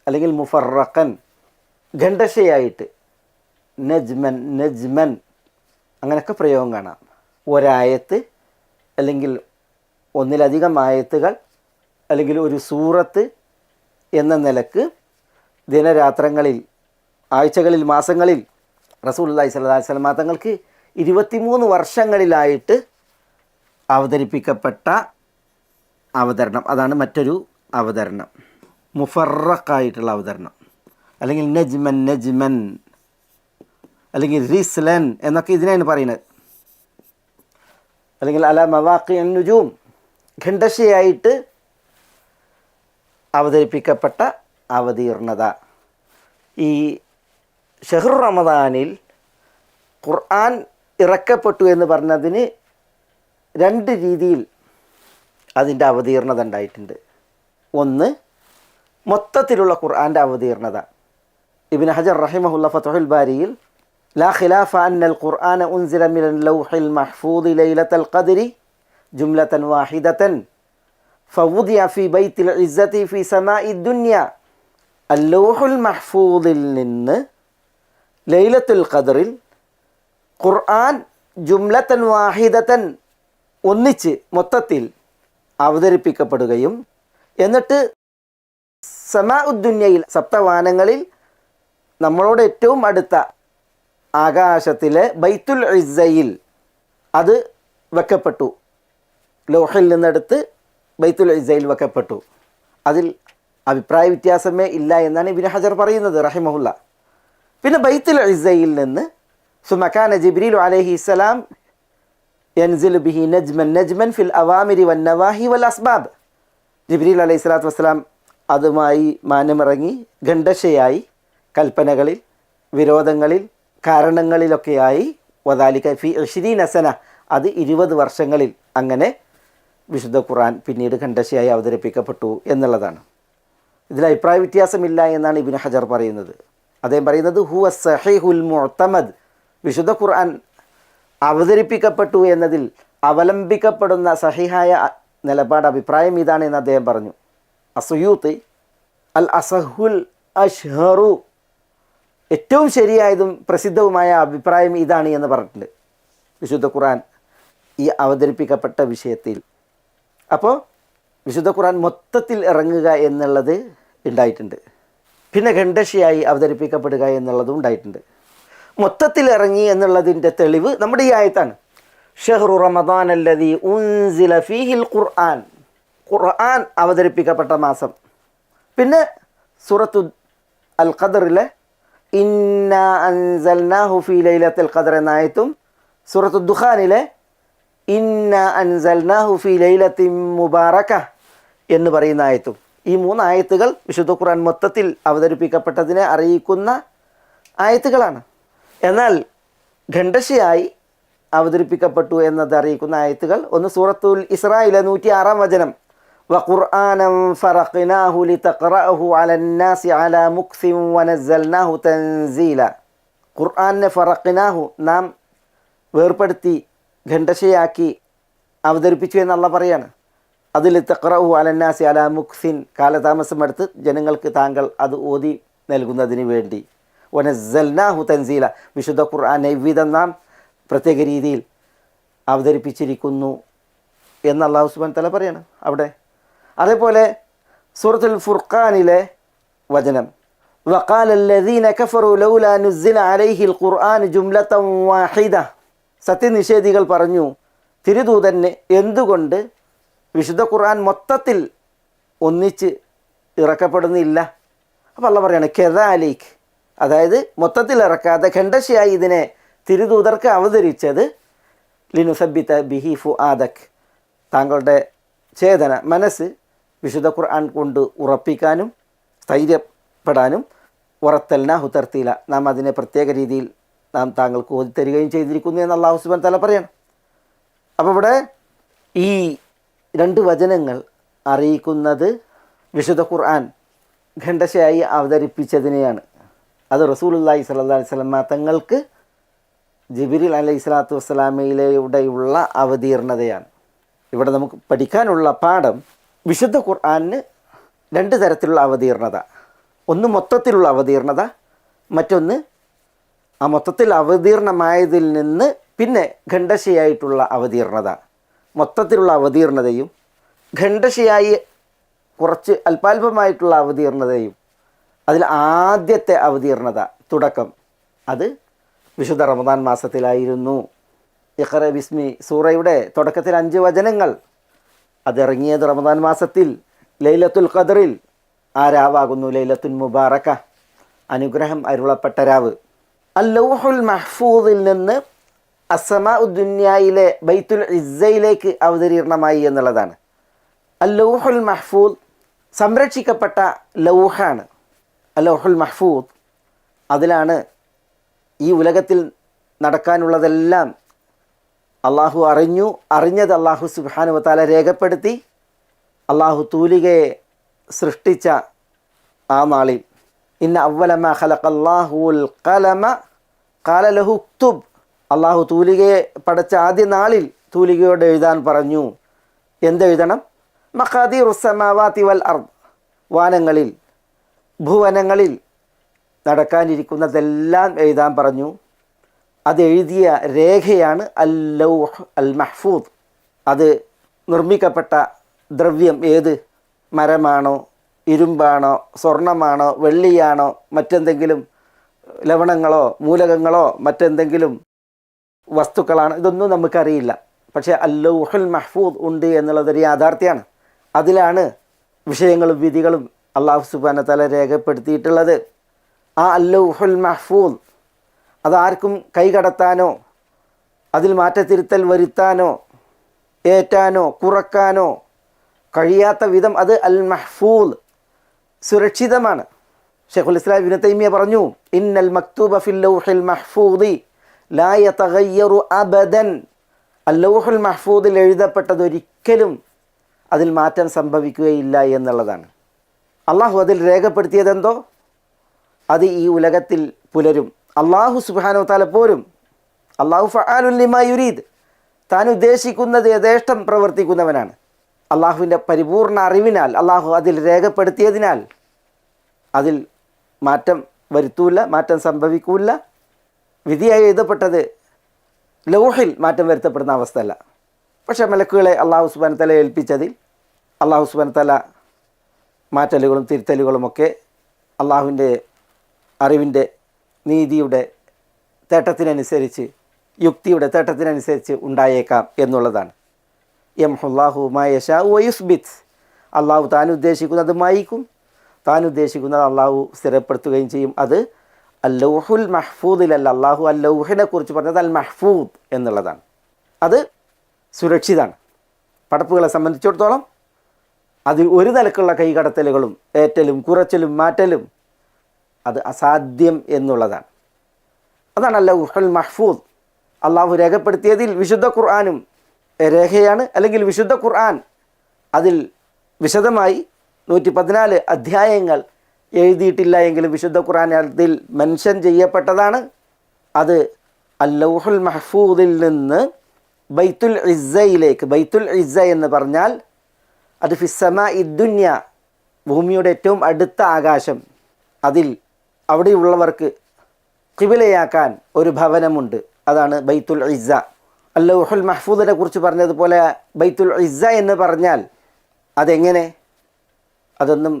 B: അല്ലെങ്കിൽ മുഫറഖൻ ഖണ്ഡശയായിട്ട്, നജ്മൻ നജ്മൻ അങ്ങനെയൊക്കെ പ്രയോഗം കാണാം. ഒരായത്ത് അല്ലെങ്കിൽ ഒന്നിലധികം ആയത്തുകൾ അല്ലെങ്കിൽ ഒരു സൂറത്ത് എന്ന നിലക്ക് ദിനരാത്രങ്ങളിൽ, ആഴ്ചകളിൽ, മാസങ്ങളിൽ റസൂലുള്ളാഹി സ്വല്ലല്ലാഹു അലൈഹി വസല്ലം തങ്ങൾക്ക് 23 വർഷങ്ങളിലായിട്ട് അവതരിപ്പിക്കപ്പെട്ട അവതരണം, അതാണ് മറ്റൊരു അവതരണം, മുഫറഖായിട്ടുള്ള അവതരണം, അല്ലെങ്കിൽ നജ്മൻ നജ്മൻ അല്ലെങ്കിൽ റിസ്ലൻ എന്നൊക്കെ ഇതിനാണ് പറയുന്നത്. അല്ലെങ്കിൽ അല മവാഖി നുജൂം ഖണ്ഡശയായിട്ട് അവതരിപ്പിക്കപ്പെട്ട അവതീർണത. ഈ ഷഹ്റു റമദാനിൽ ഖുർആൻ ഇറക്കപ്പെട്ടു എന്ന് പറഞ്ഞതിന് രണ്ട് രീതിയിൽ അതിൻ്റെ അവതീർണത ഉണ്ടായിട്ടുണ്ട്. ഒന്ന് മൊത്തത്തിലുള്ള ഖുർആൻ്റെ അവതീർണത. ഇബ്നു ഹജർ റഹിമഹുല്ലാ ഫത്ഹുൽ ബാരിയിൽ ലാ ഖിലാഫ അന്നൽ ഖുർആന ഉൻസില മിനൽ ലൗഹിൽ മഹ്ഫൂദി ലൈലത്തുൽ ഖദ്രി ജുംലതൻ വാഹിദതൻ ഫവുദിയ ഫി ബൈത്തിൽ ഇസ്സതി ഫി സമാഇ ദുനിയ. അല്ലൗഹുൽ മഹ്ഫൂദിൽ നിന്ന് ലൈലത്തുൽ ഖദ്റിൽ ഖുർആൻ ജുംലതൻ വാഹിദതൻ ഒന്നിച്ച് മൊത്തത്തിൽ അവതരിപ്പിക്കപ്പെടുകയും എന്നിട്ട് സമാഉദ്ദുന്യയിൽ സപ്തവാനങ്ങളിൽ നമ്മളോട് ഏറ്റവും അടുത്ത ആകാശത്തിലെ ബൈത്തുൽ ഇസ്സയിൽ അത് വെക്കപ്പെട്ടു. ലൗഹിൽ നിന്നെടുത്ത് ബൈത്തുൽ ഇസ്സയിൽ വെക്കപ്പെട്ടു. അതിൽ അഭിപ്രായ വ്യത്യാസമേ ഇല്ല എന്നാണ് ഇബ്നു ഹജർ പറയുന്നത് റഹിമഹുല്ല. പിന്നെ ബൈത്തുൽ ഇസ്സയിൽ നിന്ന് സുമകാന ജിബ്രീൽ അലൈഹിസ്സലാം യൻസിലു ബിഹി നജ്മൻ നജ്മൻ ഫിൽ അവാമിരി വൻ നവാഹി വൽ അസ്ബാബ്. ജിബ്രീൽ അലൈഹി സ്വലാത്തു വസ്സലാം അതുമായി മാനമിറങ്ങി ഖണ്ഡശയായി കൽപ്പനകളിൽ, വിരോധങ്ങളിൽ, കാരണങ്ങളിലൊക്കെയായി വദാലിക ഫി 20 സന, അത് 20 വർഷങ്ങളിൽ അങ്ങനെ വിശുദ്ധ ഖുർആൻ പിന്നീട് ഖണ്ഡശയായി അവതരിപ്പിക്കപ്പെട്ടു എന്നുള്ളതാണ്. ഇതിൽ അഭിപ്രായ വ്യത്യാസമില്ല എന്നാണ് ഇബ്നു ഹജർ പറയുന്നത്. അദ്ദേഹം പറയുന്നത് ഹുവ സഹീഹുൽ മുഅ്തമദ്, വിശുദ്ധ ഖുർആൻ അവതരിപ്പിക്കപ്പെട്ടു എന്നതിൽ അവലംബിക്കപ്പെടുന്ന സഹിഹായ നിലപാട്, അഭിപ്രായം ഇതാണ് എന്ന് അദ്ദേഹം പറഞ്ഞു. അസുയൂത്ത് അൽ അസഹുൽ അഷ്ഹറു, ഏറ്റവും ശരിയായതും പ്രസിദ്ധവുമായ അഭിപ്രായം ഇതാണ് എന്ന് പറഞ്ഞിട്ടുണ്ട് വിശുദ്ധ ഖുർആൻ ഈ അവതരിപ്പിക്കപ്പെട്ട വിഷയത്തിൽ. അപ്പോൾ വിശുദ്ധ ഖുർആൻ മൊത്തത്തിൽ ഇറങ്ങുക എന്നുള്ളത് ഉണ്ടായിട്ടുണ്ട്, പിന്നെ ഖണ്ഡശയായി അവതരിപ്പിക്കപ്പെടുക എന്നുള്ളതും ഉണ്ടായിട്ടുണ്ട്. മൊത്തത്തിൽ ഇറങ്ങി എന്നുള്ളതിൻ്റെ തെളിവ് നമ്മുടെ ഈ ആയത്താണ്. ഷഹ്റു റമദാൻ അല്ലദീ ഉൻസില ഫീഹിൽ ഖുർആൻ, ഖുർആൻ അവതരിപ്പിക്കപ്പെട്ട മാസം. പിന്നെ സൂറത്തു അൽ ഖദറിലെ ഇന്നാ അൻസൽനാഹു ഫീ ലൈലത്തുൽ ഖദർ എന്ന ആയത്തും സൂറത്തു ദുഖാനിലെ ഇന്നാ അൻസൽനാഹു ഫീ ലൈലത്തിൻ മുബാറക എന്ന് പറയുന്ന ആയത്തും, ഈ 3 ആയത്തുകൾ വിശുദ്ധ ഖുർആൻ മൊത്തത്തിൽ അവതരിപ്പിക്കപ്പെട്ടതിനെ അറിയിക്കുന്ന ആയത്തുകളാണ്. എന്നാൽ ഖണ്ഡശയായി അവതരിപ്പിക്കപ്പെട്ടു എന്നത് അറിയിക്കുന്ന ആയത്തുകൾ, ഒന്ന് സൂറത്തുൽ ഇസ്രായിലെ 106-ാം വചനം, വഖുർആനം ഫറഖ്നാഹു ലിതഖറഅഹു അലന്നാസി അലാ മുക്സിൻ വനസ്സൽനാഹു തൻസീല. ഖുർആനെ ഫറഖ്നാഹു, നാം വേർപ്പെടുത്തി ഖണ്ഡശയാക്കി അവതരിപ്പിച്ചു എന്നുള്ള പറയാണ്. അതിൽ തഖറഅഹു അലന്നാസി അലാ മുക്സിൻ, കാലതാമസം എടുത്ത് ജനങ്ങൾക്ക് താങ്കൾ അത് ഓതി നൽകുന്നതിന് വേണ്ടി. വനസ്സൽനാഹു തൻസീല, വിശുദ്ധ ഖുർആനെ വിധം നാം പ്രത്യേക രീതിയിൽ അവതരിപ്പിച്ചിരിക്കുന്നു എന്ന് അല്ലാഹു സുബ്ഹാനഹു വതആല പറയാണ് അവിടെ. അതേപോലെ സൂറത്തുൽ ഫുർഖാനിലെ വചനം, വഖാല അല്ലദീന കഫറു ലൗലാ നുസ്സില അലൈഹിൽ ഖുർആൻ ജുംലതൻ വാഹിദ, സത്യനിഷേധികൾ പറഞ്ഞു തിരുദൂതന് എന്തുകൊണ്ട് വിശുദ്ധ ഖുർആൻ മൊത്തത്തിൽ ഒന്നിച്ച് ഇറക്കപ്പെടുന്നില്ല, അപ്പോൾ അള്ളാഹ് പറയാണ് കെദാലിക്, അതായത് മൊത്തത്തിൽ ഇറക്കാതെ ഖണ്ഡശയായി ഇതിനെ തിരുദൂതർക്ക് അവതരിച്ചത് ലിനുസബിത ബിഹി ഫുആദക്, താങ്കളുടെ ചേതന മനസ്സ് വിശുദ്ധ ഖുർആൻ കൊണ്ട് ഉറപ്പിക്കാനും സ്ഥൈര്യപ്പെടാനും, ഉറത്തൽനാഹു തർത്തീല, നാം അതിനെ പ്രത്യേക രീതിയിൽ നാം താങ്കൾക്ക് ഓതിത്തരികയും ചെയ്തിരിക്കുന്നു എന്ന് അല്ലാഹു സുബ്ഹാനഹു വ തആല പറയണം. അപ്പോൾ ഇവിടെ ഈ 2 വചനങ്ങൾ അറിയിക്കുന്നത് വിശുദ്ധ ഖുർആൻ ഖണ്ഡശയായി അവതരിപ്പിച്ചതിനെയാണ്. അത് റസൂലുള്ളാഹി സ്വല്ലല്ലാഹി അലൈഹി വസല്ലം തങ്ങൾക്ക് ജിബ്രീൽ അലൈഹി സ്വലാത്തു വസ്സലാമയിലൂടെയുള്ള അവതീർണതയാണ്. ഇവിടെ നമുക്ക് പഠിക്കാനുള്ള പാഠം, വിശുദ്ധ ഖുർആനിന് 2 തരത്തിലുള്ള അവതീർണത. ഒന്ന് മൊത്തത്തിലുള്ള അവതീർണത, മറ്റൊന്ന് ആ മൊത്തത്തിൽ അവതീർണമായതിൽ നിന്ന് പിന്നെ ഖണ്ഡശയായിട്ടുള്ള അവതീർണത. മൊത്തത്തിലുള്ള അവതീർണതയും ഖണ്ഡശയായി കുറച്ച് അല്പാൽപമായിട്ടുള്ള അവതീർണതയും, അതിൽ ആദ്യത്തെ അവതീർണത തുടക്കം അത് വിശുദ്ധ റമദാൻ മാസത്തിലായിരുന്നു. ഇഖ്റ ബിസ്മി സൂറയുടെ തുടക്കത്തിൽ 5 വചനങ്ങൾ അതിറങ്ങിയത് റമദാൻ മാസത്തിൽ ലൈലത്തുൽ ഖദറിൽ. ആ രാവാകുന്നു ലൈലത്തുൽ മുബാറക, അനുഗ്രഹം അരുളപ്പെട്ട രാവ്. അൽ-ലൗഹുൽ മഹ്ഫൂദിൽ നിന്ന് അസ്സമാഉ ദുനിയയിലെ ബൈത്തുൽ ഇസ്സയിലേക്ക് അവതീർണമായി എന്നുള്ളതാണ്. അൽ-ലൗഹുൽ മഹ്ഫൂദ് സംരക്ഷിക്കപ്പെട്ട ലൗഹാണ്. അൽ-ലൗഹുൽ മഹ്ഫൂദ്, അതിലാണ് ഈ ഉലകത്തിൽ നടക്കാനുള്ളതെല്ലാം അള്ളാഹു അറിഞ്ഞത് അള്ളാഹു സുബ്ഹാനഹു വ തആല രേഖപ്പെടുത്തി. അള്ളാഹു തൂലികയെ സൃഷ്ടിച്ച ആ നാളിൽ ഇന്ന അവ്വല മാ ഖലഖല്ലാഹുൽ ഖലമ ഖാല ലഹു ഉക്തുബ്, അള്ളാഹു തൂലികയെ പടച്ച ആദ്യ നാളിൽ തൂലികയോട് എഴുതാൻ പറഞ്ഞു. എന്തെഴുതണം? മഖാദീറുസ് സമാവാതി വൽ അർദ്, വാനങ്ങളിൽ ഭുവനങ്ങളിൽ നടക്കാനിരിക്കുന്നതെല്ലാം എഴുതാൻ പറഞ്ഞു. അതെഴുതിയ രേഖയാണ് അൽ-ലൗഹ് അൽ മഹ്ഫൂദ്. അത് നിർമ്മിക്കപ്പെട്ട ദ്രവ്യം ഏത്? മരമാണോ, ഇരുമ്പാണോ, സ്വർണമാണോ, വെള്ളിയാണോ, മറ്റെന്തെങ്കിലും ലവണങ്ങളോ മൂലകങ്ങളോ മറ്റെന്തെങ്കിലും വസ്തുക്കളാണ്, ഇതൊന്നും നമുക്കറിയില്ല. പക്ഷേ അൽ-ലൗഹുൽ മഹ്ഫൂദ് ഉണ്ട് എന്നുള്ളതൊരു യാഥാർത്ഥ്യമാണ്. അതിലാണ് വിഷയങ്ങളും വിധികളും അല്ലാഹു സുബ്ഹാനഹു വ തആല രേഖപ്പെടുത്തിയിട്ടുള്ളത്. ആ അൽ-ലൗഹുൽ മഹ്ഫൂദ് അതാർക്കും കൈകടത്താനോ അതിൽ മാറ്റത്തിരുത്തൽ വരുത്താനോ ഏറ്റാനോ കുറക്കാനോ കഴിയാത്ത വിധം അത് അൽ മഹ്ഫൂദ് സുരക്ഷിതമാണ്. ശൈഖുൽ ഇസ്ലാം ഇബ്നു തൈമിയ പറഞ്ഞു, ഇന്നൽ മക്തൂബ ഫിൽ ലൗഹിൽ മഹ്ഫൂദി ലാ യതഗയ്യറു അബദൻ. അൽ-ലൗഹുൽ മഹ്ഫൂദിൽ എഴുതപ്പെട്ടത് ഒരിക്കലും അതിൽ മാറ്റം സംഭവിക്കുകയില്ല എന്നുള്ളതാണ്. അള്ളാഹു അതിൽ രേഖപ്പെടുത്തിയതെന്തോ അത് ഈ ഉലകത്തിൽ പുലരും. അള്ളാഹു സുബ്ഹാനഹു വ തആല പോലും, അള്ളാഹു ഫഅാലുൻ ലിമാ യുരീദ്, താൻ ഉദ്ദേശിക്കുന്നത് യഥേഷ്ടം പ്രവർത്തിക്കുന്നവനാണ്. അള്ളാഹുവിൻ്റെ പരിപൂർണ അറിവിനാൽ അള്ളാഹു അതിൽ രേഖപ്പെടുത്തിയതിനാൽ അതിൽ മാറ്റം വരുത്തൂല, മാറ്റം സംഭവിക്കൂല. വിധിയായി എഴുതപ്പെട്ടത് ലൗഹിൽ മാറ്റം വരുത്തപ്പെടുന്ന അവസ്ഥയല്ല. പക്ഷേ മലക്കുകളെ അള്ളാഹു സുബ്ഹാനഹു വ തആല ഏൽപ്പിച്ചതിൽ അള്ളാഹു സുബ്ഹാനഹു വ തആല മാറ്റലുകളും തിരുത്തലുകളുമൊക്കെ അള്ളാഹുവിൻ്റെ അറിവിൻ്റെ നീതിയുടെ തേട്ടത്തിനനുസരിച്ച്, യുക്തിയുടെ തേട്ടത്തിനനുസരിച്ച് ഉണ്ടായേക്കാം എന്നുള്ളതാണ്. യംഹുല്ലാഹു മാ യശാഉ വയുസ്ബിത്, അള്ളാഹു താൻ ഉദ്ദേശിക്കുന്നത് മായിക്കും, താൻ ഉദ്ദേശിക്കുന്നത് അള്ളാഹു സ്ഥിരപ്പെടുത്തുകയും ചെയ്യും. അത് അൽ-ലൗഹുൽ മഹ്ഫൂദിലല്ല, അള്ളാഹു അൽ-ലൗഹിനെ കുറിച്ച് പറഞ്ഞത് അൽ മഹ്ഫൂദ് എന്നുള്ളതാണ്. അത് സുരക്ഷിതമാണ്. പടപ്പുകളെ സംബന്ധിച്ചിടത്തോളം അതിൽ ഒരു നിലക്കുള്ള കൈകടത്തലുകളും ഏറ്റലും കുറച്ചലും മാറ്റലും അത് അസാധ്യം എന്നുള്ളതാണ്. അതാണ് അൽ-ലൗഹുൽ മഹ്ഫൂദ്. അള്ളാഹു രേഖപ്പെടുത്തിയതിൽ വിശുദ്ധ ഖുർആനും രേഖയാണ്. അല്ലെങ്കിൽ വിശുദ്ധ ഖുർആൻ അതിൽ വിശദമായി 114 അധ്യായങ്ങൾ എഴുതിയിട്ടില്ല എങ്കിലും വിശുദ്ധ ഖുർആൻ അതിൽ മെൻഷൻ ചെയ്യപ്പെട്ടതാണ്. അത് അൽ-ലൗഹുൽ മഹ്ഫൂദിൽ നിന്ന് ബൈത്തുൽ ഇസ്സയിലേക്ക്, ബൈത്തുൽ ഇസ്സ എന്ന് പറഞ്ഞാൽ അത് ഫിസ്സമാഇ ദുനിയ, ഭൂമിയുടെ ഏറ്റവും അടുത്ത ആകാശം, അതിൽ അവിടെയുള്ളവർക്ക് ഖിബിലയാക്കാൻ ഒരു ഭവനമുണ്ട്, അതാണ് ബൈത്തുൽ ഇസ്സ. അൽ-ലൗഹുൽ മഹ്ഫൂദിനെ കുറിച്ച് പറഞ്ഞതുപോലെ ബൈത്തുൽ ഇസ്സ എന്ന് പറഞ്ഞാൽ അതെങ്ങനെ, അതൊന്നും